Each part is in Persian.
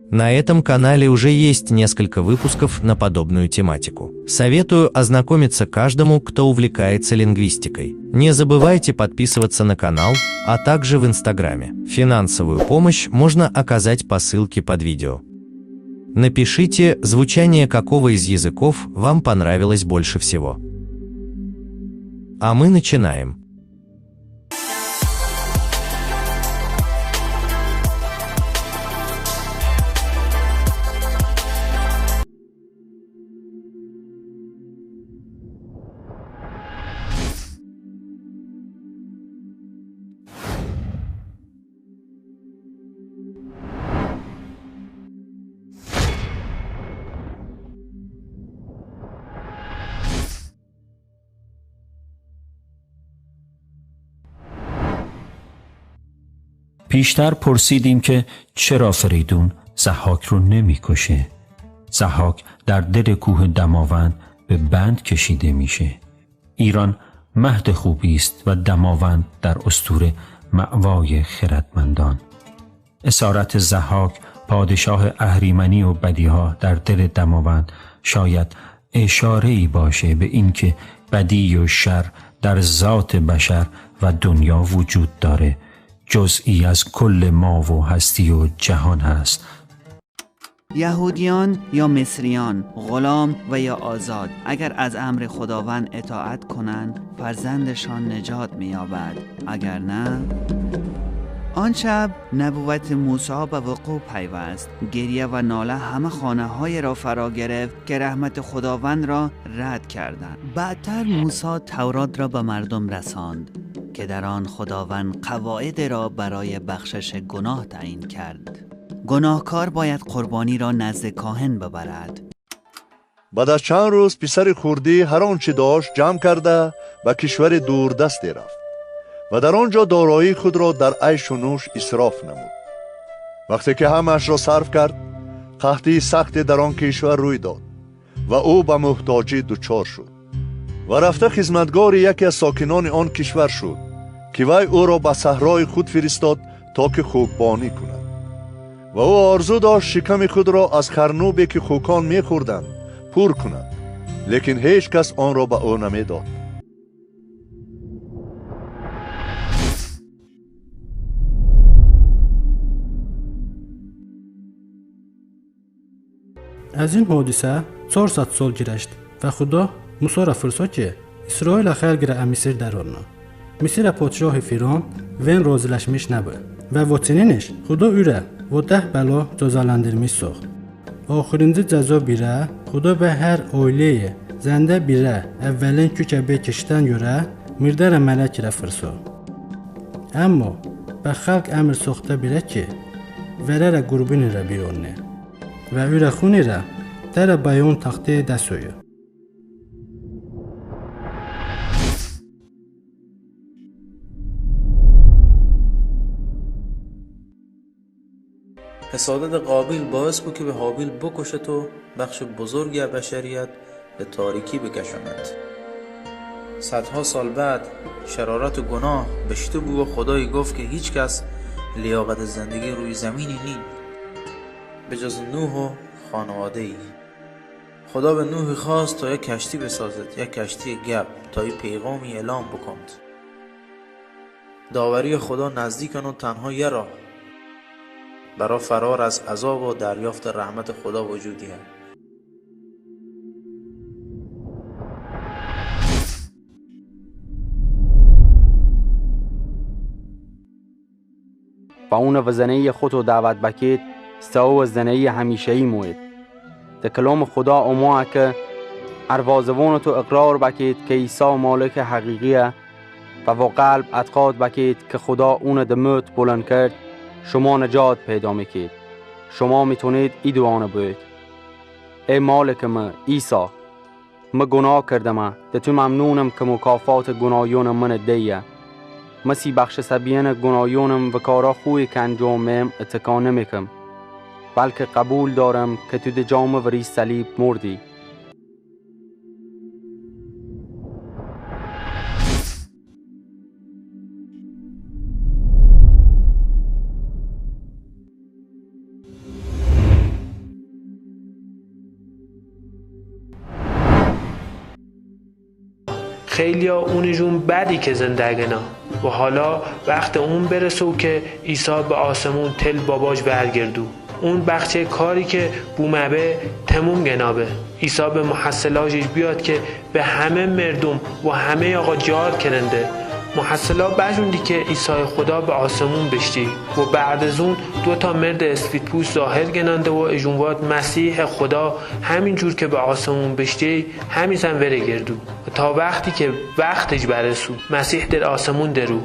На этом канале уже есть несколько выпусков на подобную тематику. Советую ознакомиться каждому, кто увлекается лингвистикой. Не забывайте подписываться на канал, а также в Инстаграме. Финансовую помощь можно оказать по ссылке под видео. Напишите, звучание какого из языков вам понравилось больше всего. А мы начинаем. پیشتر پرسیدیم که چرا فریدون ضحاک رو نمی‌کشه. ضحاک در دل کوه دماوند به بند کشیده میشه. ایران مهد خوبی است و دماوند در اسطوره مأوای خردمندان. اسارت ضحاک پادشاه اهریمنی و بدیها در دل دماوند شاید اشاره‌ای باشه به اینکه بدی و شر در ذات بشر و دنیا وجود داره، جزئی از کل ما و هستی و جهان هست. یهودیان یا مصریان، غلام و یا آزاد، اگر از امر خداوند اطاعت کنند فرزندشان نجات می‌یابد، اگر نه. آن شب نبوت موسی به وقوع پیوست. گریه و ناله همه خانه‌های را فرا گرفت که رحمت خداوند را رد کردند. بعدتر موسی تورات را به مردم رساند که در آن خداوند قواعد را برای بخشش گناه تعیین کرد. گناهکار باید قربانی را نزد کاهن ببرد. بعد از چند روز پسر خردی هر آنچه داشت جمع کرده به کشور دوردستی رفت و در آنجا دارایی خود را در عیش و نوش اسراف نمود. وقتی که همه‌اش را صرف کرد، قحطی سختی در آن کشور روی داد و او به محتاجی دچار شد و رفته خدمتگار یکی از ساکنان آن کشور شد که وی او را به صحرای خود فرستاد تا که خوکبانی کند و او آرزو داشت شکم خود را از خرنوبی که خوکان می‌خوردند پر کند، لیکن هیچ کس آن را به او نمی‌داد. از این حادثه 400 سال گذشت و خدا موسی را فرستاد که اسرائیل خلق را مصر درآورد. مصر پادشاه فرعون وین razılaşmış نبود و وطنینش خدا او را و 10 بلا جزاlandırmış ساخت. آخرینci cəza birə خدا به هر ailəyə zəndə birə əvvəlin kökəbə keçdən görə mirdərə mələk را فرستاد. اما به خلق امر ساخته birə ki verərə qurbini را بیرونه و او را خونی را در بیان تخته دستویه. حسادت قابیل باعث بود که به حابیل بکشد و بخش بزرگی از بشریت به تاریکی بکشاند. صدها سال بعد شرارت و گناه بشته بود و خدای گفت که هیچ کس لیاقت زندگی روی زمینی نیست به جز نوح و خانواده ای. خدا به نوح خواست تا یک کشتی بسازد، یک کشتی گپ، تا این پیغامی اعلام بکند. داوری خدا نزدیکن و تنها یه راه برای فرار از عذاب و دریافت رحمت خدا وجودی هست. و اون وزنه خود رو دعوت بکید سو وزنه همیشهی موید. ده کلام خدا اما که اروازوان تو اقرار بکید که عیسی مالک حقیقیه و با قلب اعتقاد بکید که خدا اون دموت بلند کرد، شما نجات پیدا میکید. شما میتونید ای دوانه بوید. ای مالک من عیسی، من گناه کردم ده تو ممنونم که مکافات گناهیون من دیه. مسی بخش سبیان گناهیونم و کارا خوی که انجامم اتکا نمیکم، بلکه قبول دارم که تو ده جام وری صلیب مردی. خیلی ها اونجون بعدی که زندگینا و حالا وقت اون برسو که عیسی به آسمون تل باباش برگردو. اون بخچه کاری که بومبه تموم گنابه. عیسی به محصلاجش بیاد که به همه مردم و همه آقا جار کرنده. محصلا بجوندی که عیسی خدا به آسمون بشتی و بعد از اون 2 مرد اسفید پوست ظاهر گننده و اجونوات مسیح خدا همین جور که به آسمون بشتی همین سن وره گردو و تا وقتی که وقتش برسو مسیح در آسمون درو.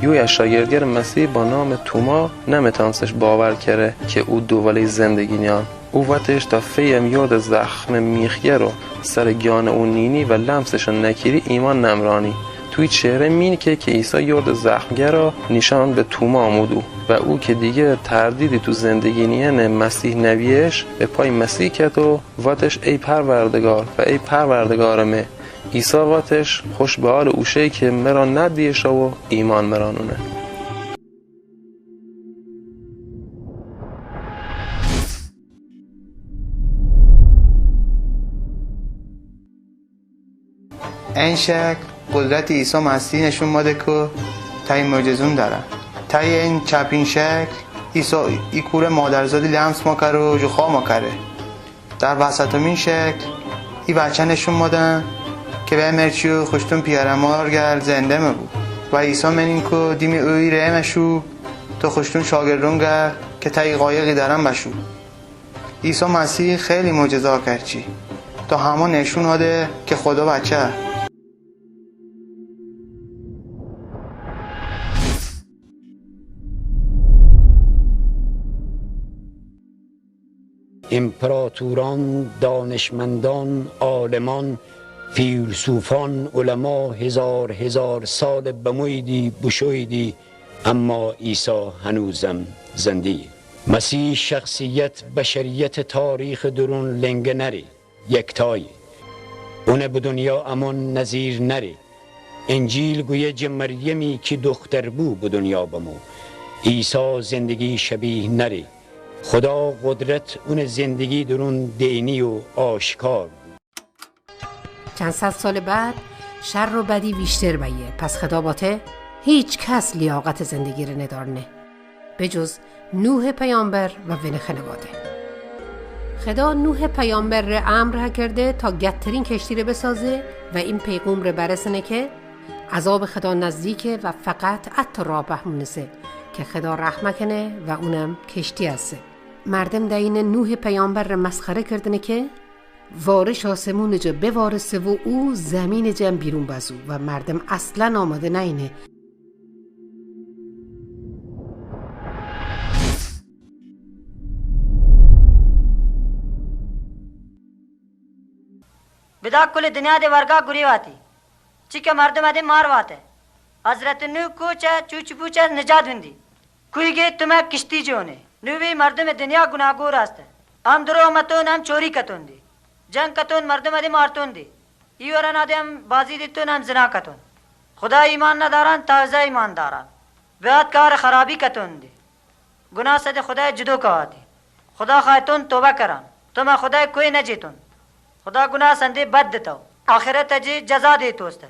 یوی شاگردگر مسیح با نام توما نمیتونستش باور کرده که او دوله زندگی نیان. او وقتش تا فیم یاد زخم میخیه رو سر گیان اون نینی و لمسش نکیری ایمان نمرانی. توی چهره مین که عیسی یاد زخمگر را نشان به توما آمودو و او که دیگه تردیدی تو زندگی نیان مسیح نویش به پای مسیح کرد و وقتش ای پروردگار و ای پروردگارمه. عیسی وقتش خوش به حال اوشه که مرا ندیش و ایمان مرانونه. این شکل قدرت عیسی مسیح نشون ماده که تای معجزون داره. تای این چپین شکل عیسی ای کور مادرزادی لمس ما کرده و جخوا ما کرده. در وسطمین شکل ای بچه نشون مادن که به مرچیو خوشتون پیارمار گل زنده می بود و عیسی منین که دیمی اوی رحمشو تو خوشتون شاگردون گل که تای قایقی دارن بشو. عیسی مسیح خیلی معجزه کرد چی تا همه نشون هاده که خدا بچه. امپراتوران، دانشمندان، عالمان، فیلسوفان، علما هزار سال بمویدی بشویدی اما عیسی هنوزم زندی. مسیح شخصیت بشریت تاریخ درون لنگ نری یکتایی اونه به دنیا امان نظیر نری. انجیل گویه مریمی که دختر بو به دنیا بمو عیسی زندگی شبیه نری. خدا قدرت اون زندگی درون دینی و آشکار. چند صد سال بعد شر و بدی بیشتر بیه، پس خدا باته هیچ کس لیاقت زندگی رو ندارنه به جز نوح پیامبر و ون خانواده. خدا نوح پیامبر رو امر کرده تا گترین کشتی رو بسازه و این پیغام رو برسونه که عذاب خدا نزدیکه و فقط حتی راه بهمونسه که خدا رحمه کنه و اونم کشتی هسته. مردم دین نوح پیامبر رو مسخره کردنه که وارش آسمون جا بوارسه و او زمین جا بیرون بزو و مردم اصلا آماده نینه. بدا کل دنیا ده ورگا گری واتی چی که مردم ده مار واته. حضرت نوح کوچه چوچ پوچه نجات وندی کوئی گه تمہیں کشتی جونے نوی مردم دنیا گناہگور ہستے ہم درو متون ہم چوری کتون دی جنگ کتون مردم دی مارتون دی ایورا نادے ہم بازی دیتون ہم زنا کتون خدا ایمان نداران تازہ ایمان داران بیاد کار خرابی کتون دی گناہ سے خدا جدو کواتی خدا خواہتون توبہ کران تمہیں خدا کوئی نہ جیتون خدا گناہ سندے بد دیتاو آخرت جی جزا دیتوستے.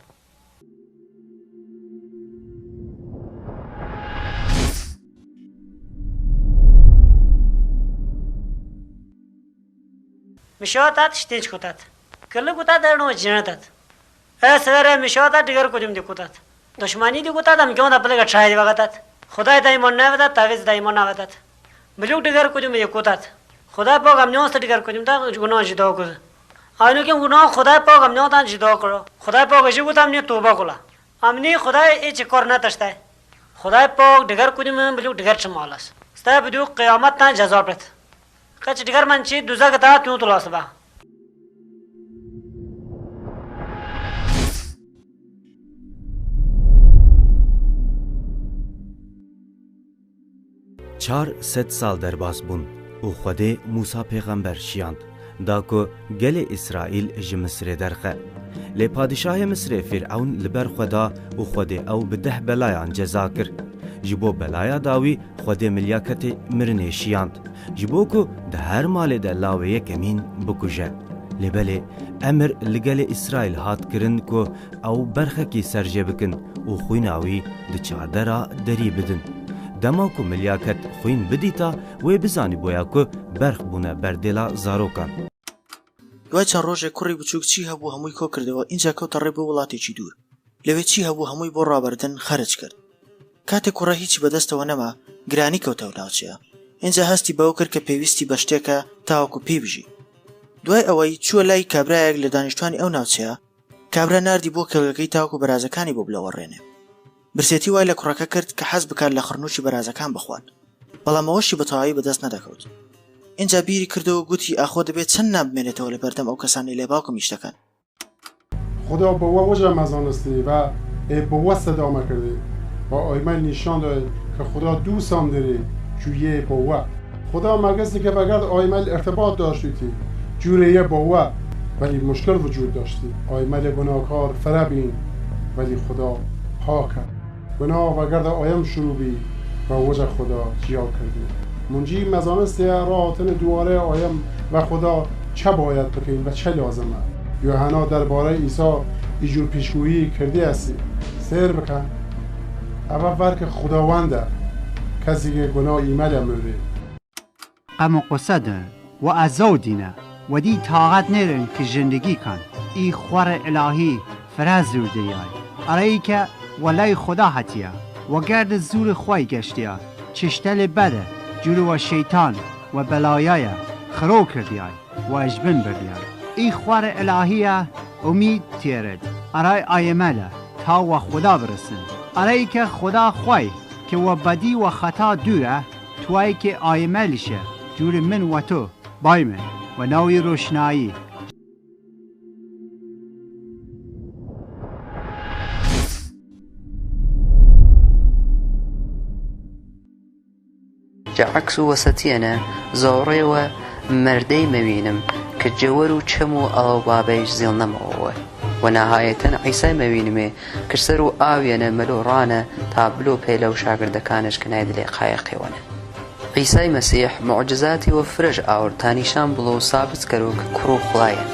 مشاطات شتیج کوتات کله کوتات درنو جنتات اسره مشاطات دیگر کدوم دی کوتات دشمنی دی کوتات هم گون خپل غټای دی وغتات خدای دای مون نه ودا تعویز دای مون نه ودات بلوک دیگر کدوم دی کوتات خدا پاک هم نوست دیگر کدوم تا گناه جدا کو اینو که گناه خدای پاک هم نو تا جدا کرو خدای پاک جو گوتام نه توبه کلا امنی خدای هیچ کار نه تشته خدای پاک دیگر کدوم بلوک دیگر چمالاس ستا بدو قیامت تا جزا پرت کچ دیگر من چی دوزا گتا تو تلاس با. چار ست سال در باز بون او خود موسی پیغمبر شیاند دا کو گل اسرائیل ج مصر درخه لی پادشاه مصر فرعون لبر خدا او خود او بده بلایان جزا کر جبو بلایا داوی خود ملیاکت مرنه شیاند جبو کو ده هر مال ده لاوه کمین بکوژه لبله امر لگل اسرائیل هات کرن کو او برخکی سرجه بکن و خویناوی د چادرا دری بدن دما کو ملیاکت خوین بدیتا و بزانی بویا کو برخ بونه بردلا زاروکان دوای چند ڕۆژێک کوڕی بچووک چی هەبوو هەمووی کۆ کردەوە اینجا کەوتە ڕێ بۆ وڵاتێکی دوور لەوێ چی هەبوو هەمووی بۆ ڕابردن خەرج کرد کاتێک کوڕە هیچی بەدەستەوە نەما گرانی کەوتەوە ناوچەیە اینجا هەستی بەو کرد کە پێویستی بە شتێکە تاوەکو پێی بژی دوای ئەوەی چووە لای کابرایەک لە دانیشتوانی ئەو ناوچەیە کابرا ناردی بۆ کەلگەکەی تاوەکو بەرازەکانی بۆ بلەوەڕێنێ برسێتی وای لە کوڕەکە کرد کە حەز بکات لە خڕنوشی بەرازەکان بخوات بەڵام ئەوەشی بەتەواوی بەدەست نەدەکەوت اینجا بیری کردەوە گوتی ئاخۆ دەبێت چەند نابمێنێتەوە لە بەردەم ئەو کەسانی لێ باوکم میشتەکەن خدا بەوە وەژە مەزانستی و بەوە سەدامە کردی با ئایمە نیشان داد که خدا دوستم داره جویه بەوە خدا مگستی که بگرد آیمل ارتباط داشتی جوریه بەوە ولی مشکل وجود داشتی آیمل گناهکار فرابین ولی خدا پاکه گناه وگرد آیم شروع بی و وجه خدا جیا کردی منجی مزانستی راهاتن دواره آیم و خدا چه باید بکن و چه لازمه یوحنا درباره عیسی ایجور پیشگویی کرده هستی سیر بکن اول ورک خداونده کسی که گناه ایمل مرده غم و قصه ده و ازودینه و دی طاقت ندارن که زندگی کن ای خور الهی فراز زور دیای ارایی که ولای خدا حتیه و گرد زور خواهی گشتیه چشتل بده جلو و شیطان و بلایای خرو کردیای و اجبن بردیای ای خور الهیه امید تیرد ارای آیمله تا و خدا برسن ارایی که خدا خواهی که و بدی و خطا دوره توایی که آیملشه جور من و تو بایمن و نوی روشنایی عكس وسطينا زوري ومردي مبينم كجور وشمو أو بابيش زيلنا موه ونهاية عيسى مبينمي كسروا آوينا ملو رانا تابلو بيلو شاقر دكانش كنايد لي خايقي وانا عيسى مسيح معجزاتي وفرج آور تانيشان بلو ثابت كروك كرو خلايا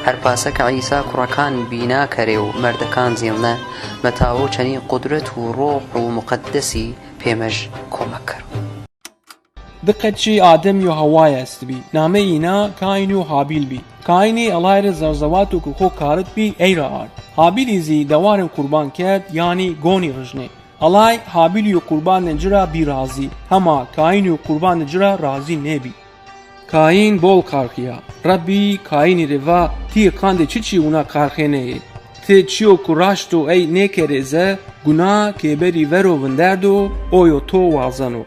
هر پاسك عيسى كركان بينا كريو مردكان زيلنا متاو چني قدرت وروح ومقدسي بيمج كومك كرو دقتشي آدم يو هواي است بي نامه اینا کاین و حابیل بی کاینی الهیر زرزوات و کخو کارت بی ایرا آرد حابیلی زی دوارن قربان کرد یعنی گونی رجنه الهی حابیلی و قربان نجرا بی رازی هما کاینی و قربان نجرا رازی نبی کاین بول کارخیا ربی کاینی روا تی کانده چیچی اونا کارخینه تی چیو کراشتو ای نکرزه گناه که بری ورو وندردو اویو تو وازنو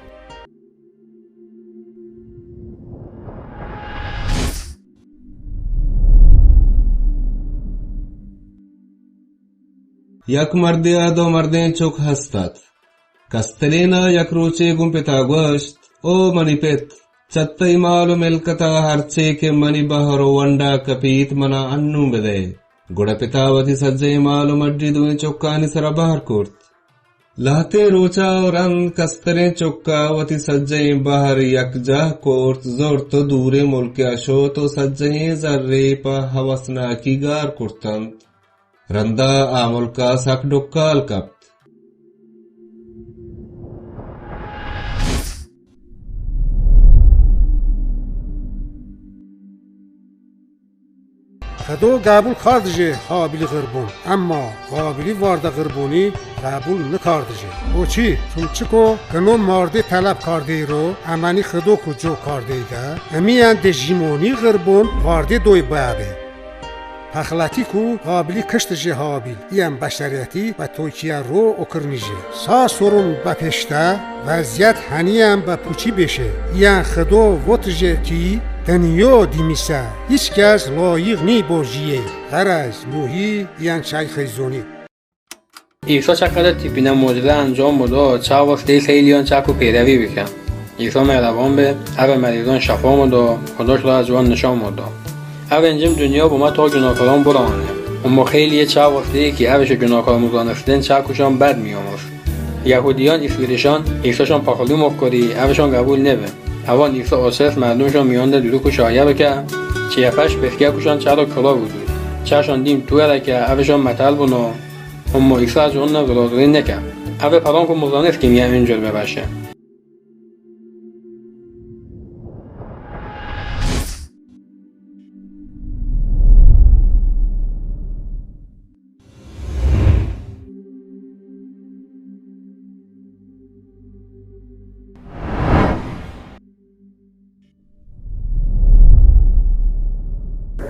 یک مرد یا دو مردین چوک هستد کستلینا یک روچه گم پتا گوشت او منی پت چطای مالو ملکتا هرچه که منی بحر و ونڈا کپیت منا انو بده گوڑا پتاوتی سجه مالو مجی دوی چوکانی سر بحر کرد لحتے روچا و رن کستلین چوکاوتی سجه بحر یک جا کرد زور تو دور ملک اشو تو سجه ذره پا حوثناکی گار کرتند رندا آمل کا سک ڈکال کپت خدا قبول کردجه قابلی غربون اما قابلی وارد غربونی قبول نکردجه او چی؟ چون چکو کنون مرده طلب کرده رو امانی خدا کجا کرده ده امیان ده جیمونی غربون وارد دوی بابه پخلاتی کو قابلی کشت جهابیل یم بشریتی و توکیه رو اکرنیجه سا سرون بپشته وضعیت هنیم بپوچی بشه یم خدا وطجه تی دنیا دیمیسه هیچ کس لایق نی باشیه غرض نوحی یم چای خیزونی عیسی چقدر تیپینه موجوده انجام بوده چه وقتی خیلیان چکو پیروی بکن عیسی مهربان به هر مریضان شفا موده خداش را از وان نشان موده او انجام دنیا با ما تا گناهکاران برانه اما خیلی چه وقتی که اوش گناهکار مزانشتن چه کشان بد میاموش یهودیان اسویدشان عیساشان پاخلی مکری اوشان قبول نبه اوان ایسا آسف مردمشان میان دلو که شایه بکه چیپش بخیه کشان چرا کلا بودو چشان دیم توی را که اوشان مطل بنا اما ایسا از اون ولادوی نکه اوه پران که مزانست که میه اینجور ببشه.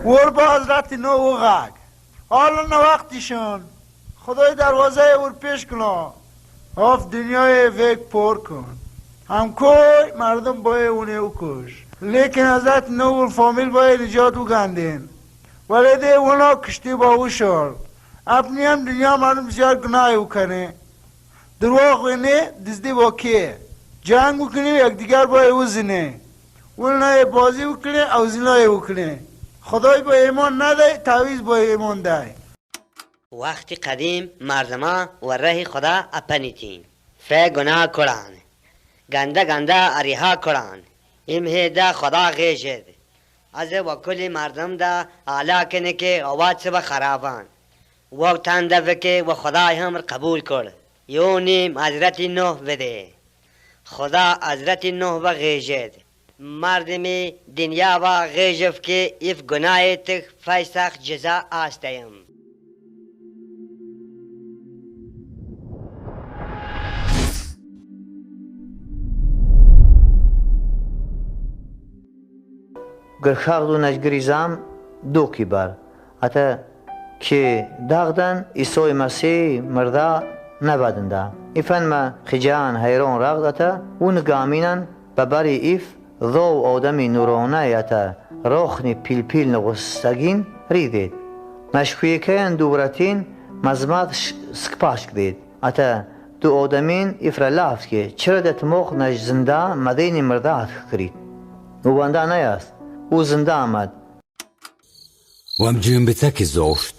ور با حضرت نو و غاگ حالا نه وقتیشون خدای دروازه ور پیش کنا آف دنیای ویک پر کن هم کوی مردم باید اونه او کش لیکن حضرت نو و فامیل باید نجات و گندین ولی ده اونا کشتی با او شد اپنی هم دنیا مردم بسیار گناه او کنه درواغ وینه دزدی با که جنگ وکنه یک دیگر باید او زنه اون بازی وکنه او زنای وکنه خدای با ایمان نده تعویز با ایمان ده. وقتی قدیم مردما و راه خدا اپنیتین فه گناه کران گنده گنده اریها کران امه ده خدا غیجد از و کلی مردم ده اعلا کنه که آواد سبا خرابان و تنده که و خدای هم قبول کرد یونیم حضرت نوح بده خدا حضرت نوح و غیجد مردمی دنیا و غیجف که ایف گناه تک فیسخ جزا آستیم. گرخاق دو نجگریزام دو کی بار اتا که داغدن ایسوی مسیح مردا نبادنده ایفن ما خجان حیرون راغد اتا اون گامینن بباری ایف ضو آدمی نورانه اتا روخنی پیل پیل نغستگین ریدید مشکویه که اندورتین مزمات سکپاش کدید اتا دو آدمین ایفر لافت که چرا دت موق نج زنده مدین مردات کرید و بنده نیست او زنده آمد وام جنبتک زوشت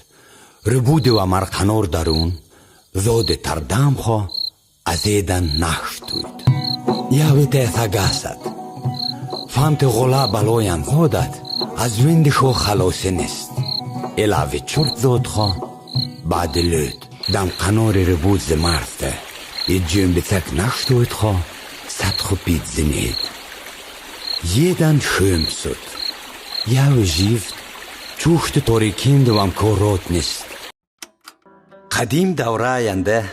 ربود و مرقنور درون زود تردام خو ازیدن نخشتوید یاوی تیتا گاست فهمت غلا بلویان زودت از ویندشو خلاصی نیست الاوی چرت زود خو بعد لود دم قنور ربود زمارته ای جنبتک نخشتوید خو ست خو پید زنید یدن شوم سود یاوی جیفت چوخت توریکین دوام کورات نیست قدیم دوره آینده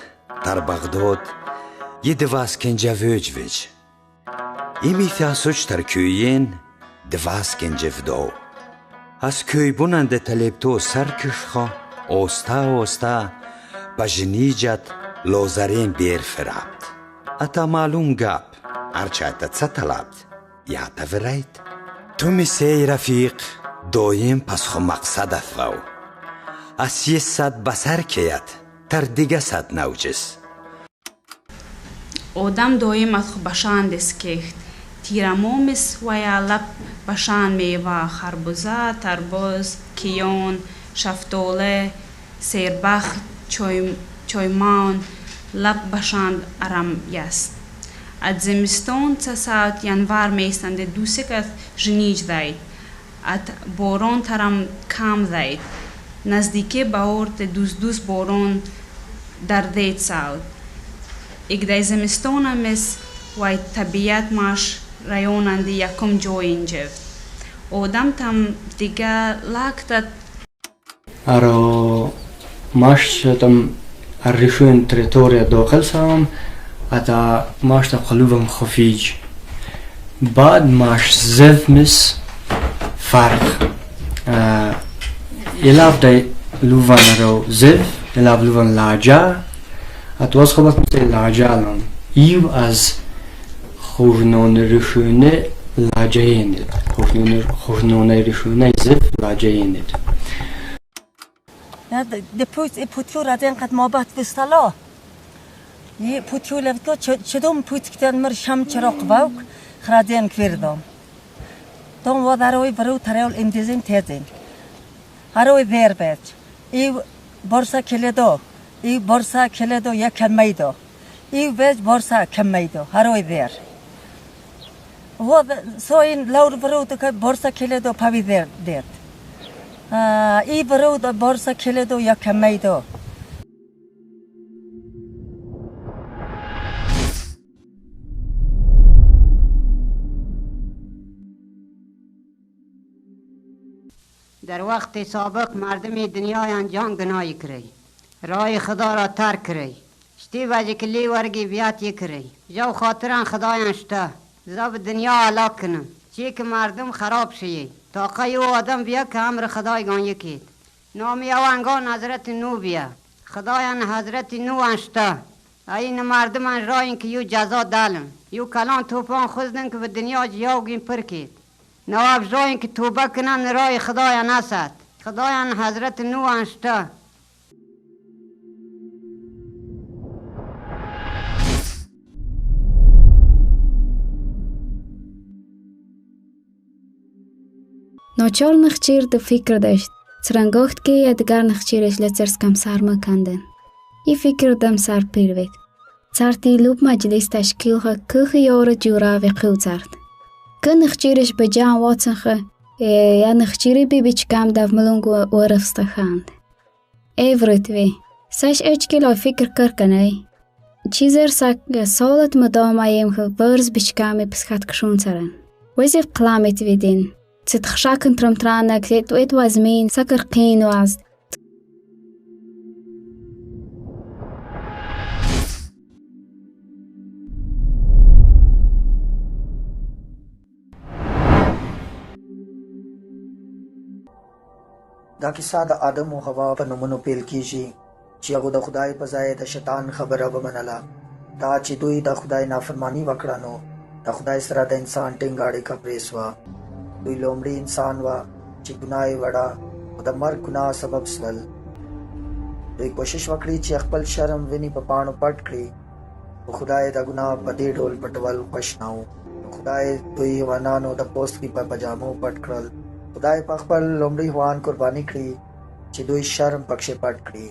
در بغداد یه دواسکنجه ویج ایمی فیاسوچ در کویین دواسکنجه ودو از کوی بوننده طلبتو سرکش خوا اوستا بجنیجت لوزرین بیر فرابد اتا معلوم گاب ارچه اتا چه طلبد یا تا ورید تو میسی رفیق دویم پس خو مقصدت وو از یه صد بسر کیت تر دیگه صد نوجس آدم دویم از خو بشان دست کهت تیرمومس و یا لب بشان میوه خربوزه تربوز کیون شفتوله سیربخت چویمان لب بشان ارم یست از زمستون تا ساعت ینوار میستنده دوسکت جنیج داید ات باران ترم کم داید نزدیکی باورت دوز باران در دید ساعت اگدای زمستون مس و طبیعت ماش رایوننده یکم جوین جفت آدم تم دیگه لاکتت ارو ماش تم الرشون تريتوريا داخل سام اتا ماش تقلوبم خفيج بعد ماش زف مس فرق يلعب داي لوفان رو زف يلعب لوفان لاجا اتواز خبط مثل لاجا لون ايو از خورنون رشونه لاجايند خورنون رشونه زف لاجايند ده پوتیو را دین قد مابات وستلا یه پوتیو لفتو چدوم پوت کتن مر شم چراغ باوک خرادین کردم دم و داروی برو تریال اندیزیم تیزیم هروی دیر بیت ای بورسا کلیدو یک کمیدو ای بیت بورسا کمیدو هروی دیر و سوین لور برود که برسا کلیدو پاوی درد ای برود برسا کلیدو یا کمیدو در وقت سابق مردم دنیای جان گناهی کری رای خدا را ترک کری شتی وجه کلی ورگی بیاتی کری جو خاطران خدایان شتا زب دنیا علاق کنم چی که مردم خراب شیه تا قیو آدم بیا که امر خدای گان یکید نامی اوانگان حضرت نو بیا خدایان حضرت نو انشتا این مردمان راین که یو جزا دالن یو کلان توپان خوزدن که به دنیا جیاوگین پرکید نواب جاین که توبه کنن رای خدای نسد خدایان حضرت نو انشتا ناچار نخچیر د فکر داشت سرنگاخت که یادگار نخچیرش لچرس کم سرما کندن ای فکر دم سر پیروید سرتی لوب مجلس تشکیل ها که یار جورا و قو زرد که نخچیرش به جان واتن خه یا نخچیری بی بیچکم دو ملونگ و رفسته خاند ایورد وی سش اچکیلا فکر کر کنه چیزر سک سالت مدام ایم خه ورز بیچکمی پسخت کشون سرن وزیف قلامت ویدین ستخشاكن ترمترانك تيت وازمين سكر قين واز دا کیسه د آدم او حوا په نومونو پیل کیږي چې هغه د خدای په ځای د شیطان خبره ومنله دا چې دوی د خدای نافرمانی وکړه نو د خدای سره د انسان ټینګ اړیکه پرېښوه دوی لومړی انسان وه چې ګناه یې وړه او د مرګ ګناه سبب شول دوی کوشش وکړي چې خپل شرم ویني په پاڼو پټ کړي خو خدای د ګناه په دې ډول پټول خوښ نه و خدای دوی حیوانانو د پوستکي په پجامو پټ کړل خدای په خپل لومړی حیوان قرباني کړي چې دوی شرم پکښې پټ کړي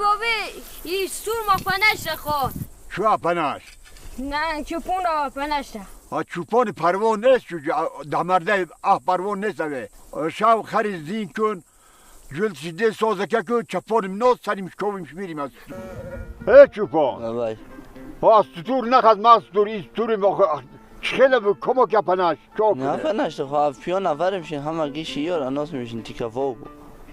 بابی این سور ما پنشته خواه چه پنش؟ نه چوپون را پنشته چوپان پروان نیست دمرده پروان نیست شو خرید زین کن جلد سیده سازکه کن چپانم ناز سریم شکویمش میریم از چوپان از ستور نخد ما ستور این ستور خیلی کمک پنش نه پنشته خواه پیان نفرم شین همه گیشی یار اناس میشین تیکه واگو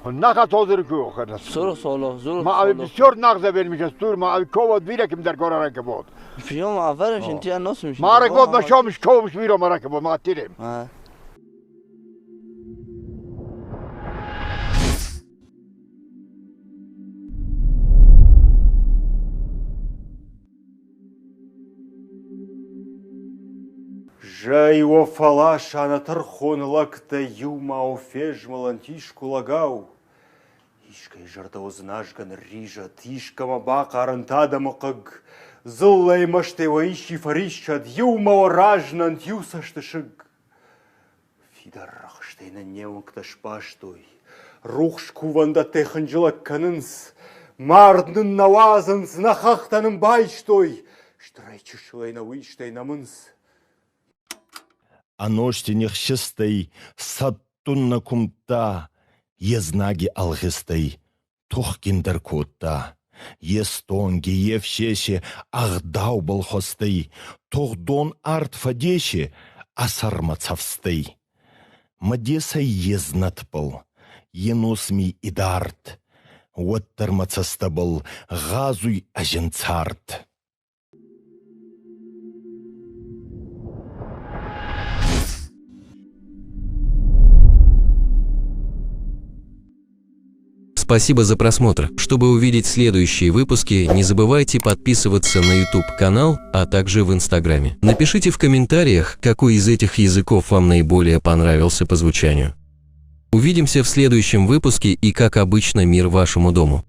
نخد حاضر که آخر سر سالا زور ما بسیار نغزه برمیشه ستور ما کواد بیره که در کار رکه بود پیام اولش انتی ناس میشه ما رکه بود ما شامش کومش بیره ما رکه بود ما تیریم Жай о фалаш анатыр хонлакта юма о феж малантишку лагау. Ишкай жарда ознажган рижа тишкама бака арантада мақаг. Зыллай маште ваиши фаришчад юма о ражнан тюсаштышыг. Фидар рахштейна неунгта шпаштой. Рухшку ванда теханжилак канынс. Марднын навазынс нахахтанын байштой. Штрайчышлайна виштейна мынс. А ношти нехчистой, саттунна кумта, езнаги алхистой, тухкиндер кутта, естонги евшеше, ахдау болхостой, тухдон арт фадеше, асармацавстой. Мадесай езнатпыл, енусми идарт, уаттармацастабыл, газуй аженцарт. Спасибо за просмотр. Чтобы увидеть следующие выпуски, не забывайте подписываться на YouTube канал, а также в Инстаграме. Напишите в комментариях, какой из этих языков вам наиболее понравился по звучанию. Увидимся в следующем выпуске и, как обычно, мир вашему дому.